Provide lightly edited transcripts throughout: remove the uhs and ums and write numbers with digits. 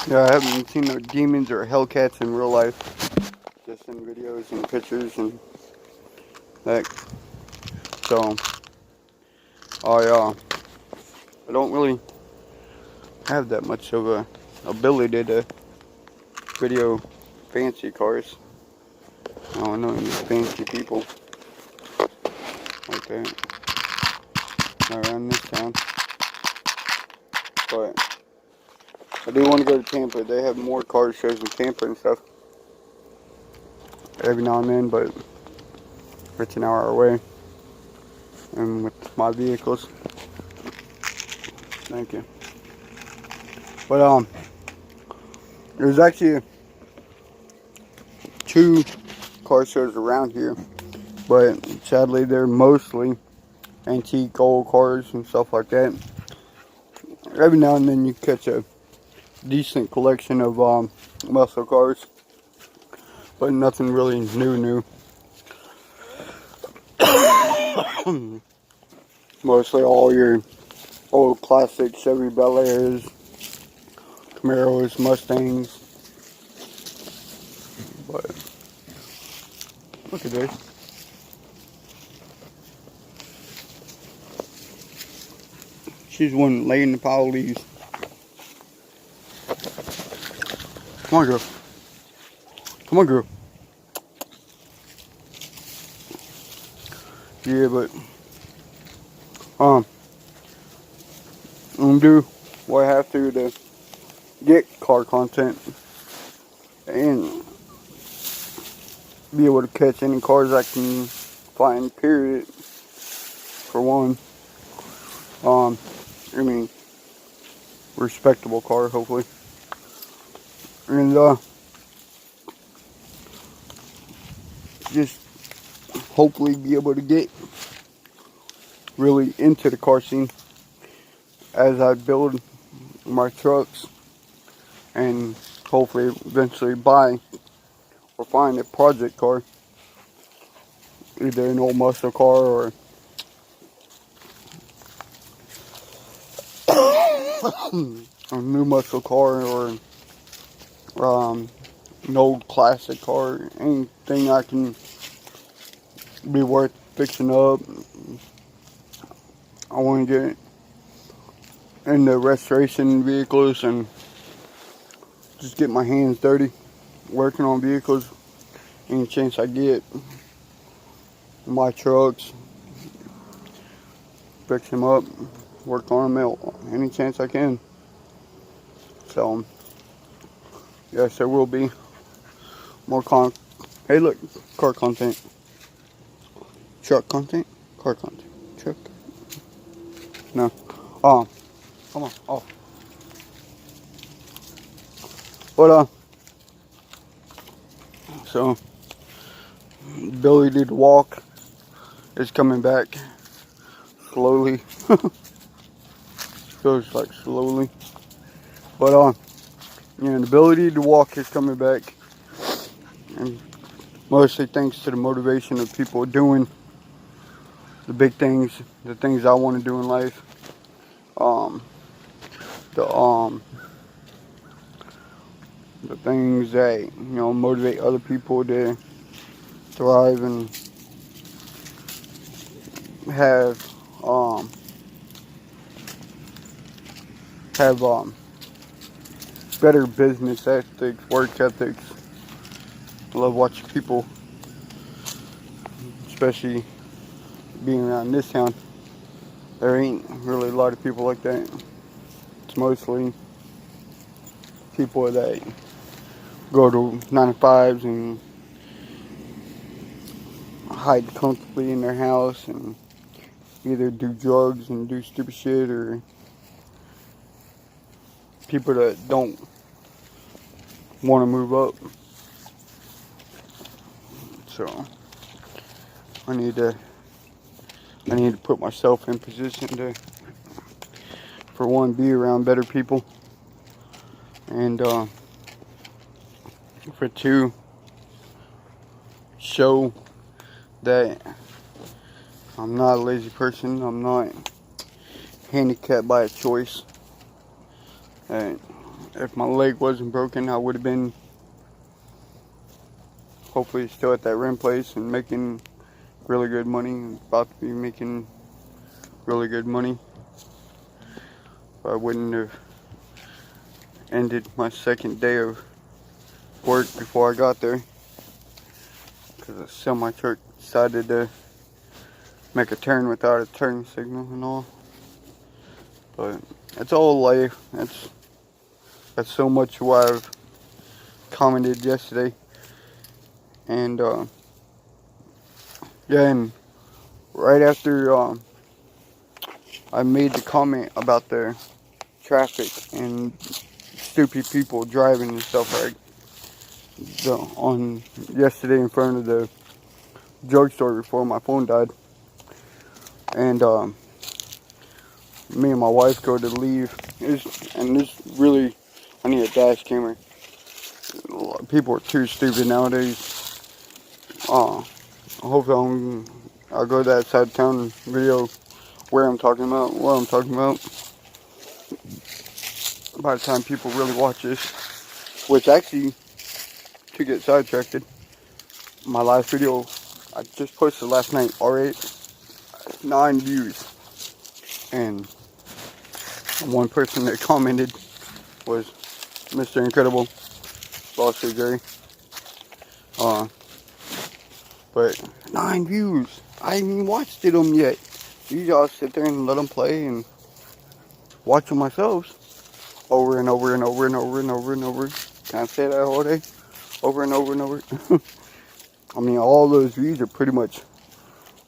Yeah, I haven't seen no demons or Hellcats in real life. Just in videos and pictures and that. So, I don't really have that much of a ability to video fancy cars. I don't know any fancy people like that around this town. But I do want to go to Tampa. They have more car shows in Tampa and stuff every now and then, but it's an hour away. And with my vehicles, thank you. But there's actually 2 car shows around here, but sadly they're mostly antique old cars and stuff like that. Every now and then you catch a decent collection of muscle cars, but nothing really new. Mostly all your old classic Chevy Bel Airs, Camaros, Mustangs. But look at this. She's one laying the pile of leaves. Come on, girl. Come on, girl. Yeah, but I'm gonna do what I have to get car content and be able to catch any cars I can find, period. For one. I mean, respectable car, hopefully. And just hopefully be able to get really into the car scene as I build my trucks and hopefully eventually buy or find a project car, either an old muscle car or a new muscle car or an old classic car, anything I can be worth fixing up. I want to get into restoration vehicles and just get my hands dirty working on vehicles any chance I get. My trucks, fix them up, work on them any chance I can. So yes, there will be more hey look, car content, truck content, car content, truck. No, come on, oh. But so ability to walk is coming back slowly. Feels like slowly, but the ability to walk is coming back, and mostly thanks to the motivation of people doing the big things, the things I want to do in life. The things that motivate other people to thrive and have better business ethics, work ethics. I love watching people, especially being around this town. There ain't really a lot of people like that. It's mostly people that go to 9-to-5s and hide comfortably in their house and either do drugs and do stupid shit, or people that don't want to move up. So I need to put myself in position to, for one, be around better people, and for two, show that I'm not a lazy person. I'm not handicapped by a choice. And if my leg wasn't broken, I would have been hopefully still at that rim place and making really good money. About to be making really good money. I wouldn't have ended my second day of work before I got there, because a semi truck decided to make a turn without a turn signal and all. But it's all life. That's so much what I've commented yesterday. And yeah, and right after I made the comment about the traffic and stupid people driving and stuff, right, on yesterday in front of the drugstore before my phone died, and me and my wife go to leave, and this really, I need a dash camera. People are too stupid nowadays. Hopefully I'll go to that side of town video where I'm talking about, what I'm talking about, by the time people really watch this. Which actually, to get sidetracked, my last video I just posted last night already, 9 views. And one person that commented was Mr. Incredible, Bossy Jerry. But 9 views. I haven't even watched them yet. Usually I'll sit there and let them play and watch them myself over and over and over and over and over and over. Can I say that all day? Over and over and over. I mean, all those views are pretty much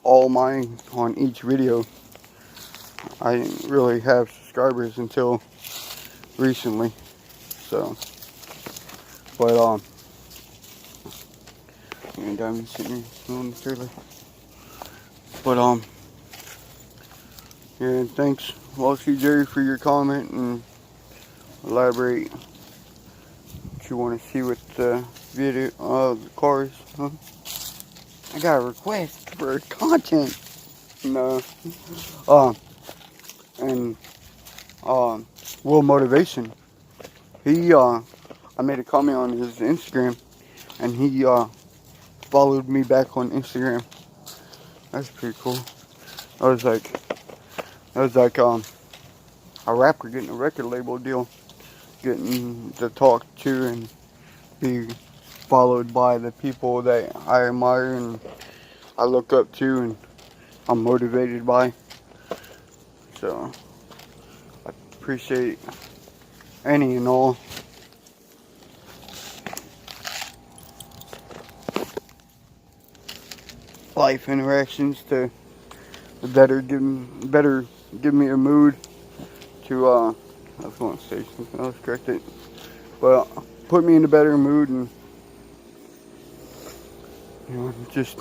all mine on each video. I didn't really have subscribers until recently. So, but and I'm sitting here smelling the trailer. But yeah, thanks, Lossy Jerry, for your comment, and elaborate what you want to see with the video of the cars, huh? I got a request for content. No. And Will Motivation. I made a comment on his Instagram, and he followed me back on Instagram. That's pretty cool. I was like a rapper getting a record label deal, getting to talk to and be followed by the people that I admire and I look up to and I'm motivated by. So I appreciate any and all. Life interactions to better give me a mood to I was going to say something else, correct it, but put me in a better mood and, you know, just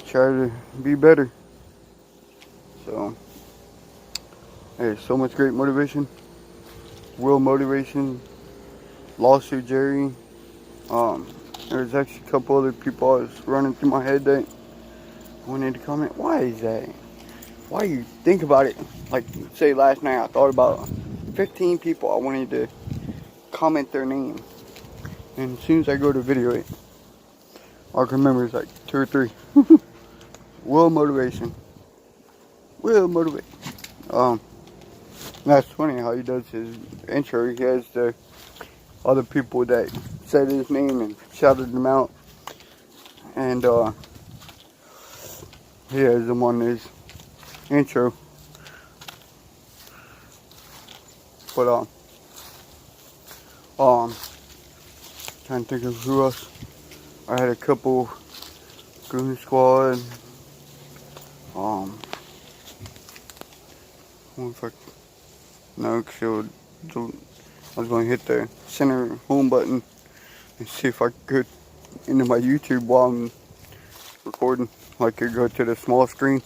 try to be better. So hey, so much great motivation. Will Motivation, Lawsuit Jerry. There's actually a couple other people I was running through my head that wanted to comment. Why is that? Why you think about it? Like, say last night I thought about 15 people I wanted to comment their name, and as soon as I go to video it, I can remember it's like 2 or 3. Will Motivation. Will Motivate. That's funny how he does his intro. He has the other people that said his name and shouted him out, and he has them on his intro. But trying to think of who else. I had a couple Goon Squad. No, cause I was going to hit the center home button and see if I could go into my YouTube while I'm recording. I could go to the small screen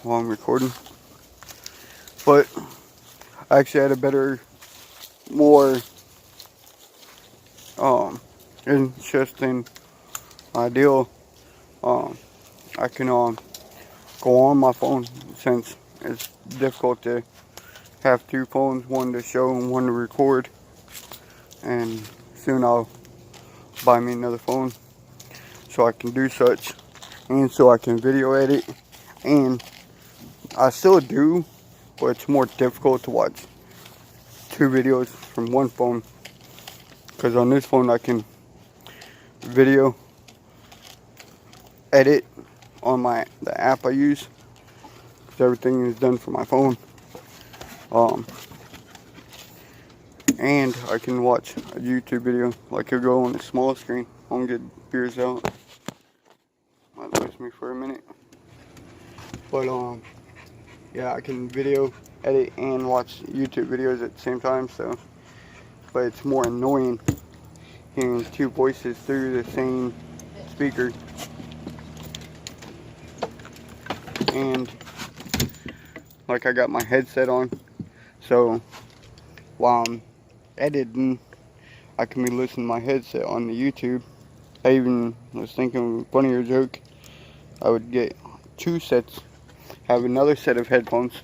while I'm recording. But I actually had a better, more interesting ideal. I can go on my phone, since it's difficult to have 2 phones, one to show and one to record. and soon I'll buy me another phone so I can do such, and so I can video edit. And I still do, but it's more difficult to watch 2 videos from one phone, because on this phone I can video edit on the app I use, because everything is done from my phone. And I can watch a YouTube video, like it'll go on the small screen. I'm gonna get beers out. Might lose me for a minute. But yeah, I can video edit and watch YouTube videos at the same time, so, but it's more annoying hearing 2 voices through the same speaker. And like I got my headset on, so while I'm editing, I can be listening to my headset on the YouTube. I even was thinking of a funnier joke. I would get 2 sets, have another set of headphones,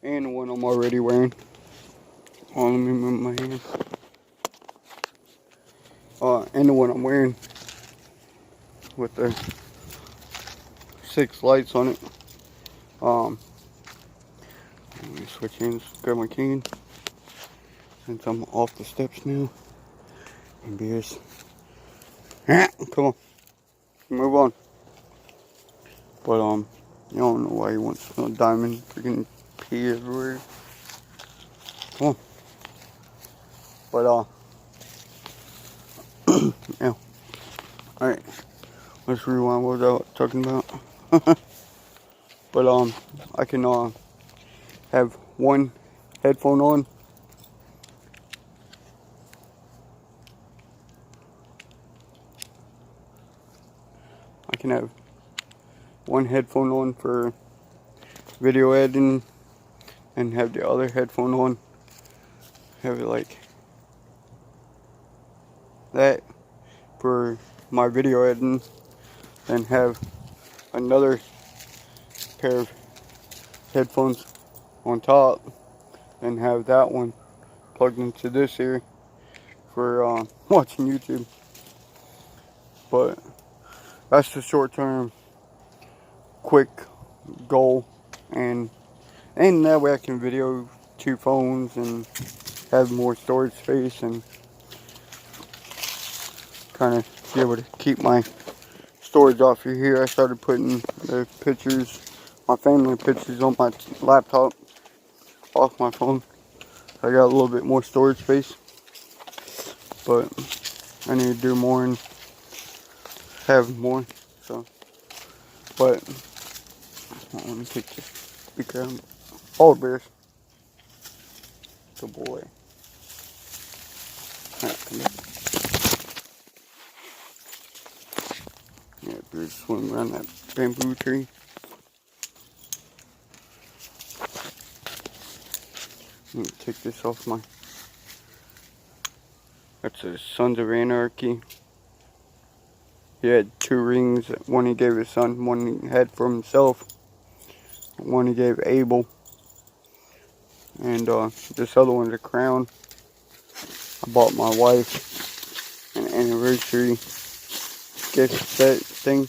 and the one I'm already wearing. Oh, let me move my hand. And the one I'm wearing with the 6 lights on it. Let me switch hands, grab my cane, since I'm off the steps now. And beers. Come on, move on. But I don't know why he wants no diamond freaking pee everywhere. Come on. But yeah. Alright. Let's rewind what I was talking about. But I can have one headphone on. I can have one headphone on for video editing, and have the other headphone on, have it like that for my video editing, and have another pair of headphones on top, and have that one plugged into this here for watching YouTube. But that's the short-term quick goal, and that way I can video 2 phones and have more storage space, and kind of be able to keep my storage off of here. I started putting the pictures, my family pictures, on my laptop off my phone. I got a little bit more storage space, but I need to do more and have more. So, but let me take the speaker out. Oh, bears. Good boy. Alright, come here. Yeah, bears swimming around that bamboo tree. Let me take this off my. That's a Sons of Anarchy. He had 2 rings. One he gave his son, one he had for himself, one he gave Abel. And this other one's a crown. I bought my wife an anniversary gift set thing.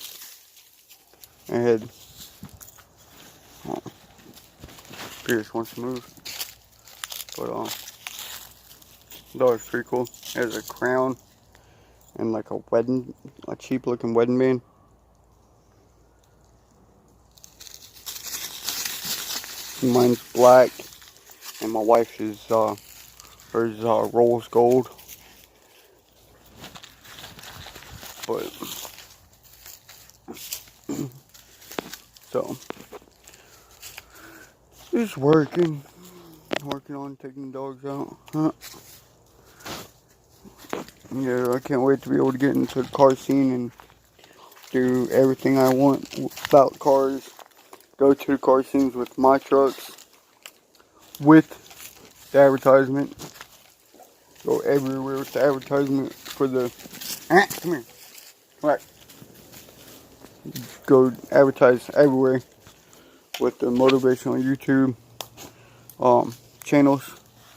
I had Pierce wants to move, but that was pretty cool. It has a crown and like a cheap looking wedding band. Mine's black, and my wife's is hers rose gold. But so just working on taking the dogs out. Yeah, I can't wait to be able to get into the car scene and do everything I want about cars. Go to the car scenes with my trucks, with the advertisement. Go everywhere with the advertisement for the. Come here. Come back. Go advertise everywhere with the motivational YouTube channels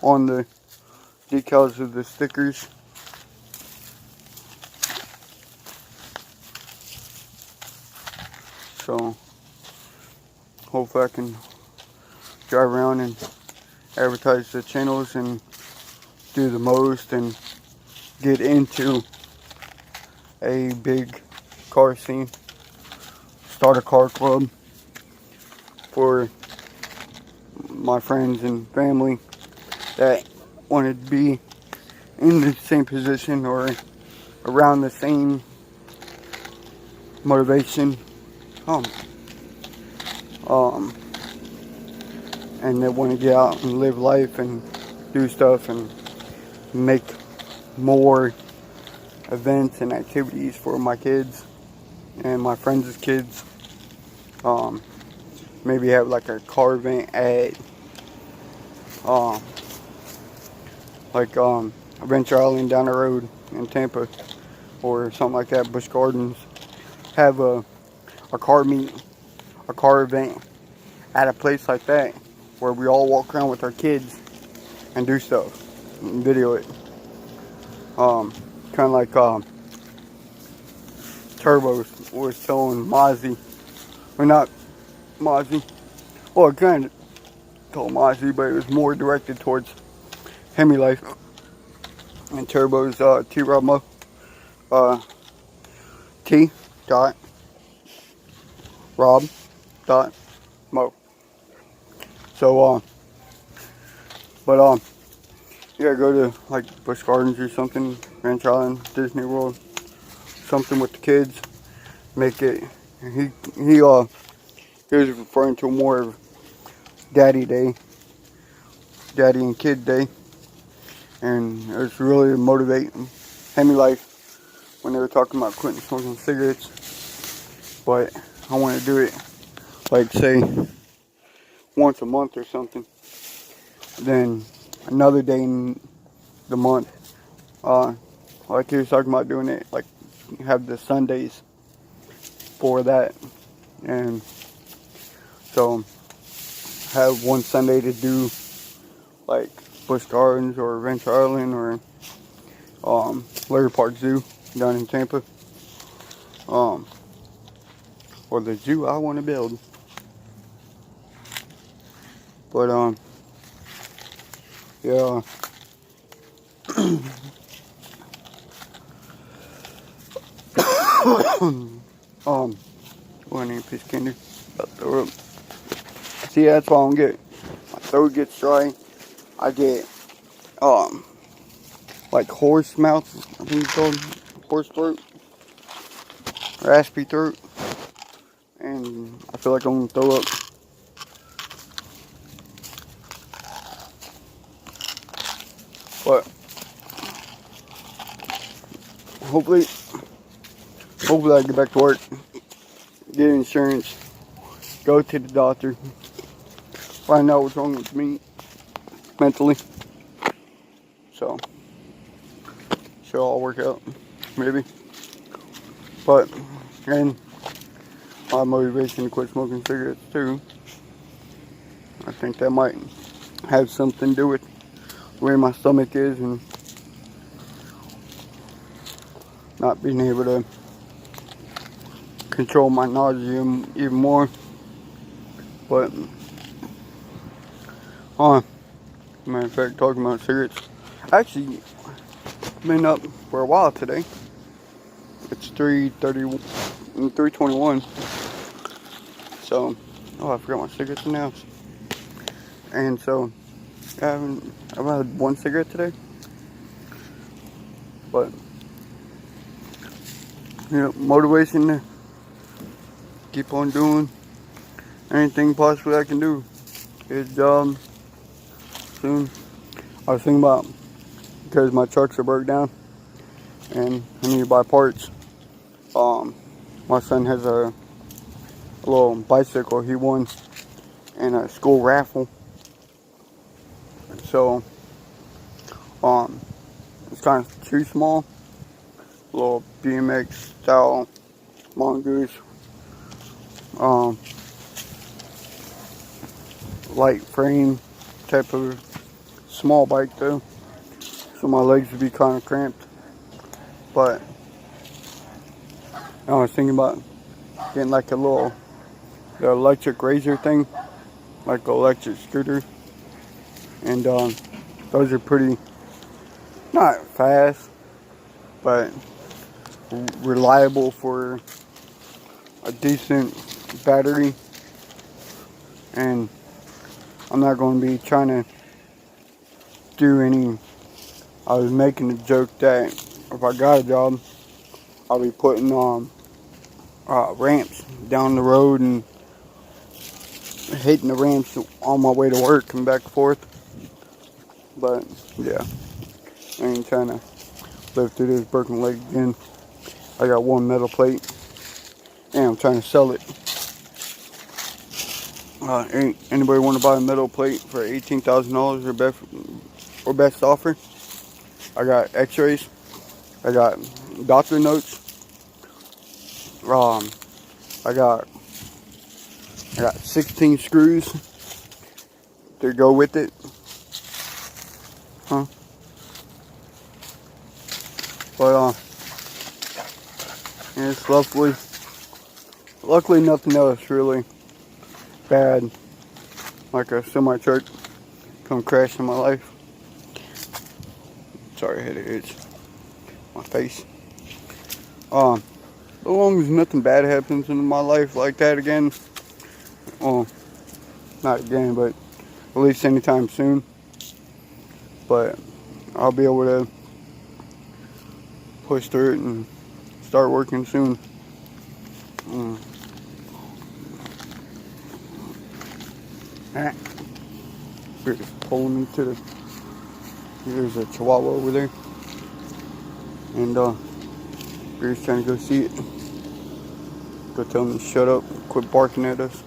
on the decals of the stickers. So hopefully I can drive around and advertise the channels and do the most and get into a big car scene. Start a car club for my friends and family that wanted to be in the same position or around the same motivation. And they want to get out and live life and do stuff and make more events and activities for my kids and my friends' kids. Maybe have like a car event at Adventure Island down the road in Tampa or something like that. Busch Gardens. Have a car meet, a car event at a place like that where we all walk around with our kids and do stuff and video it. Kind of like Turbo was telling Mozzie, or not Mozzie, well, it kind of told Mozzie, but it was more directed towards Hemi Life and Turbo's T-Rob T dot Rob dot Mo. So yeah, go to like Busch Gardens or something, Ranch Island, Disney World, something with the kids. Make it. He was referring to more of Daddy Day, Daddy and Kid Day, and it's really motivating Hemi Life when they were talking about quitting smoking cigarettes. But I want to do it like say once a month or something. Then another day in the month, like he was talking about doing it, like have the Sundays for that, and so have one Sunday to do like Busch Gardens or Adventure Island or Larry Park Zoo down in Tampa, or the zoo I want to build. But yeah. I need a piece of candy. About to throw up. See, that's why I don't get. My throat gets dry. I get like horse mouth, I think it's called, horse throat, raspy throat, and I feel like I'm gonna throw up. But hopefully I get back to work, get insurance, go to the doctor, find out what's wrong with me mentally. So should all work out, maybe. But and my motivation to quit smoking cigarettes too. I think that might have something to do with where my stomach is and not being able to control my nausea even more. But matter of fact, talking about cigarettes, actually been up for a while today. It's 3:30 and 3:21. So I forgot my cigarettes in the house. And so I've had one cigarette today. But motivation to keep on doing anything possibly I can do. Get a job soon. I was thinking about, because my trucks are broke down and I need to buy parts. My son has a little bicycle he won in a school raffle. So it's kind of too small. A little BMX style mongoose. Light frame type of small bike though, so my legs would be kind of cramped. But I was thinking about getting like the electric razor thing, like an electric scooter, and those are pretty, not fast, but reliable for a decent battery. And I'm not going to be trying to do any. I was making a joke that if I got a job, I'll be putting ramps down the road and hitting the ramps on my way to work and back and forth. But yeah, I ain't trying to live through this broken leg again. I got one metal plate and I'm trying to sell it. Ain't anybody want to buy a metal plate for $18,000 or best offer? I got x-rays, I got doctor notes, I got 16 screws to go with it. But and it's luckily nothing else really bad, like a semi truck come crash in my life. Sorry, I had to itch my face. As long as nothing bad happens in my life like that again, well, not again, but at least anytime soon. But I'll be able to push through it and start working soon. Spirit is pulling me to there's a chihuahua over there, and Spirit's trying to go see it. Go tell him to shut up, quit barking at us.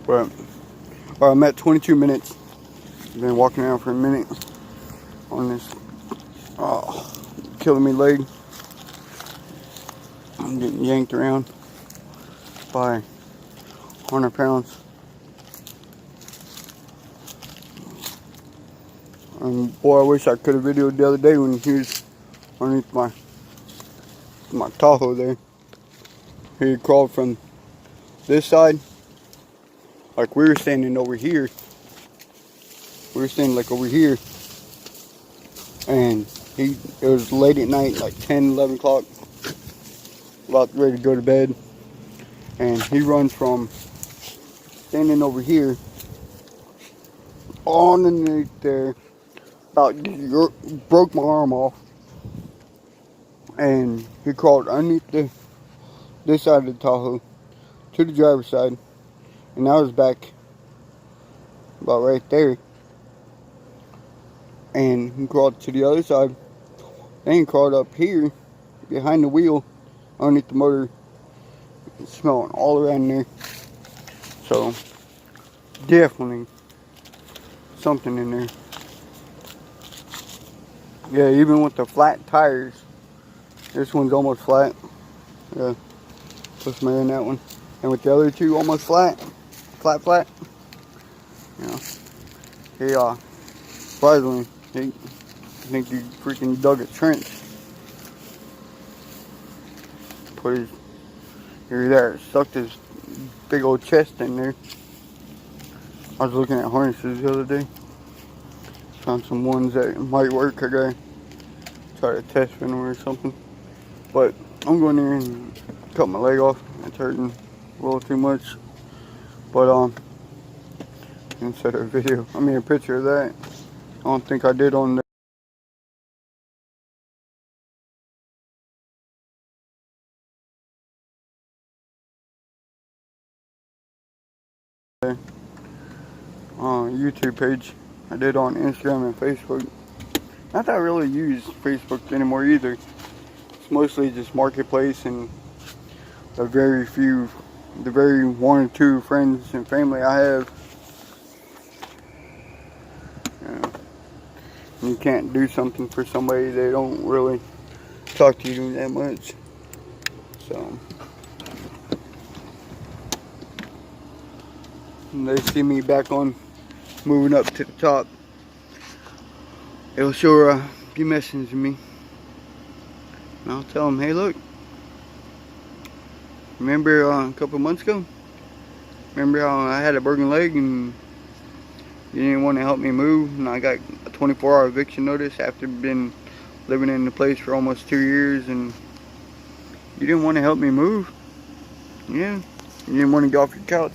But I'm at 22 minutes. I've been walking around for a minute on this killing me leg. I'm getting yanked around by 100 pounds. And boy, I wish I could have videoed the other day when he was underneath my Tahoe there. He crawled from this side, like we were standing over here. We were standing like over here, and it was late at night, like 10, 11 o'clock, about ready to go to bed, and he runs from standing over here on underneath there, about broke my arm off, and he crawled underneath this side of the Tahoe to the driver's side, and I was back about right there, and he crawled to the other side, then he crawled up here behind the wheel underneath the motor. It's smelling all around there, so definitely something in there. Yeah, even with the flat tires, this one's almost flat. Yeah, put my in that one, and with the other two almost flat. Yeah, he surprisingly, I think he freaking dug a trench. Put his sucked his big old chest in there. I was looking at harnesses the other day. Found some ones that might work. I gotta try to test fit them or something. But I'm going there and cut my leg off. It's hurting a little too much. But instead of a picture of that. I don't think I did on the YouTube page. I did on Instagram and Facebook. Not that I really use Facebook anymore either. It's mostly just Marketplace and the very one or two friends and family I have. Yeah. You can't do something for somebody they don't really talk to you that much. So and they see me back on moving up to the top. He'll sure be messaging me. And I'll tell him, hey, look, remember a couple months ago? Remember how I had a broken leg and you didn't want to help me move? And I got a 24-hour eviction notice after been living in the place for almost 2 years, and you didn't want to help me move? Yeah, you didn't want to get off your couch.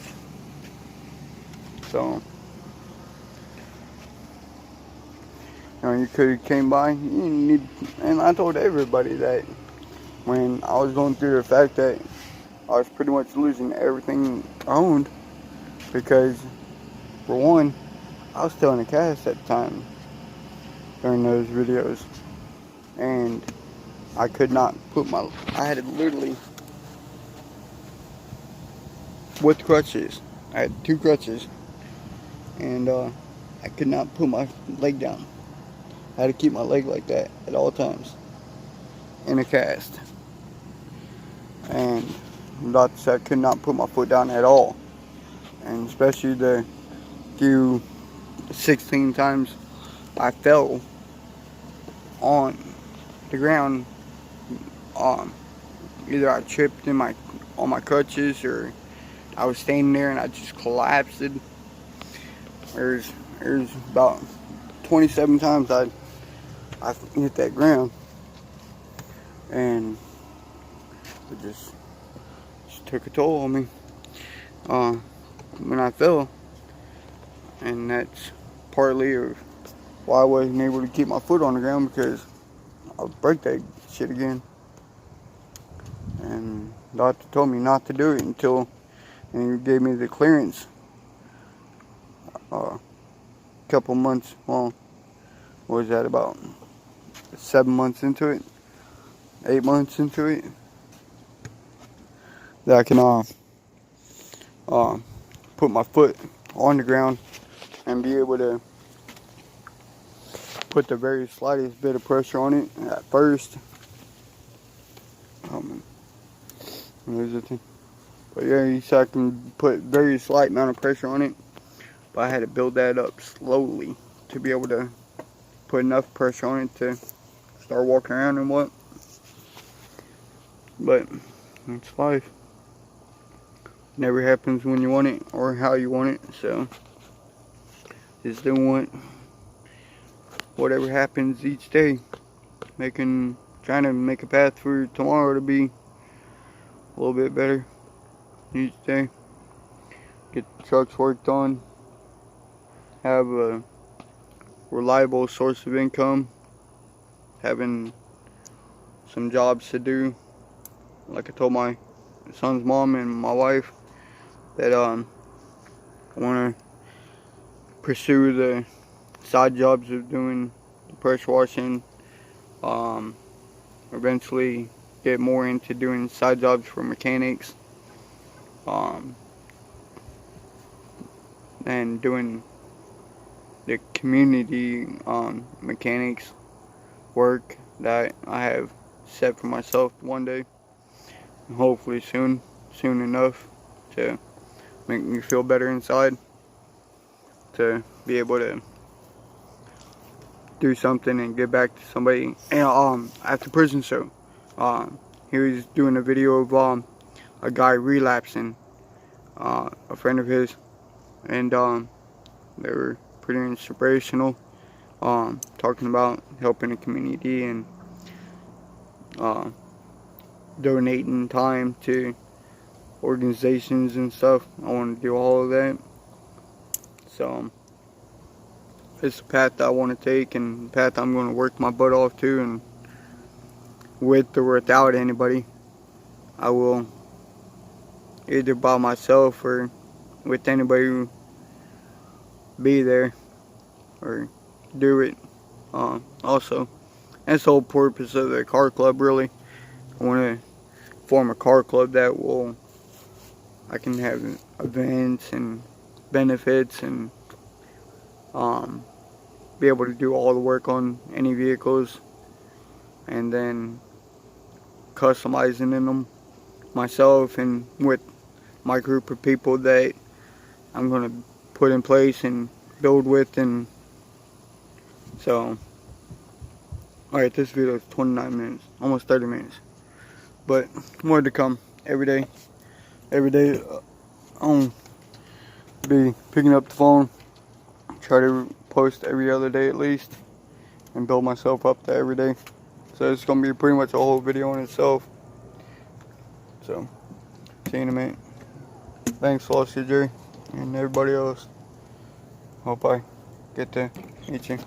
So, you could have came by. And I told everybody that when I was going through the fact that I was pretty much losing everything I owned, because for one, I was still in a cast at the time during those videos, and I could not put I had to literally, with crutches, I had 2 crutches, and I could not put my leg down. I had to keep my leg like that at all times in a cast. And doctor said I could not put my foot down at all. And especially the few 16 times I fell on the ground. Either I tripped on my crutches, or I was standing there and I just collapsed. There's about 27 times I hit that ground, and it just took a toll on me when I fell. And that's partly of why I wasn't able to keep my foot on the ground, because I would break that shit again. And the doctor told me not to do it until, and he gave me the clearance a couple months, well, what was that, about 7 months into it, 8 months into it, that I can put my foot on the ground and be able to put the very slightest bit of pressure on it at first. But yeah, he said I can put very slight amount of pressure on it, but I had to build that up slowly to be able to put enough pressure on it to start walking around and what. But it's life. Never happens when you want it or how you want it, so just don't want whatever happens each day. Trying to make a path for tomorrow to be a little bit better each day. Get the trucks worked on. Have a reliable source of income. Having some jobs to do. Like I told my son's mom and my wife that I want to pursue the side jobs of doing the pressure washing. Eventually get more into doing side jobs for mechanics, and doing the community mechanics work that I have set for myself one day, and hopefully soon enough to make me feel better inside, to be able to do something and get back to somebody. And at the prison show, he was doing a video of a guy relapsing, a friend of his, and they were pretty inspirational, talking about helping the community and donating time to organizations and stuff. I want to do all of that. So it's a path that I want to take, and a path I'm going to work my butt off to, and with or without anybody, I will, either by myself or with anybody who be there, or do it. Also, that's the whole purpose of the car club, really. I want to form a car club that I can have events and benefits, and be able to do all the work on any vehicles, and then customizing in them myself and with my group of people that I'm going to put in place and build with. And so Alright, this video is 29 minutes, almost 30 minutes. But more to come every day. Every day, I'll be picking up the phone, try to post every other day at least, and build myself up to every day. So it's gonna be pretty much a whole video in itself. So, see you in a minute. Thanks, Flossie Jerry, and everybody else. Hope I get to meet you.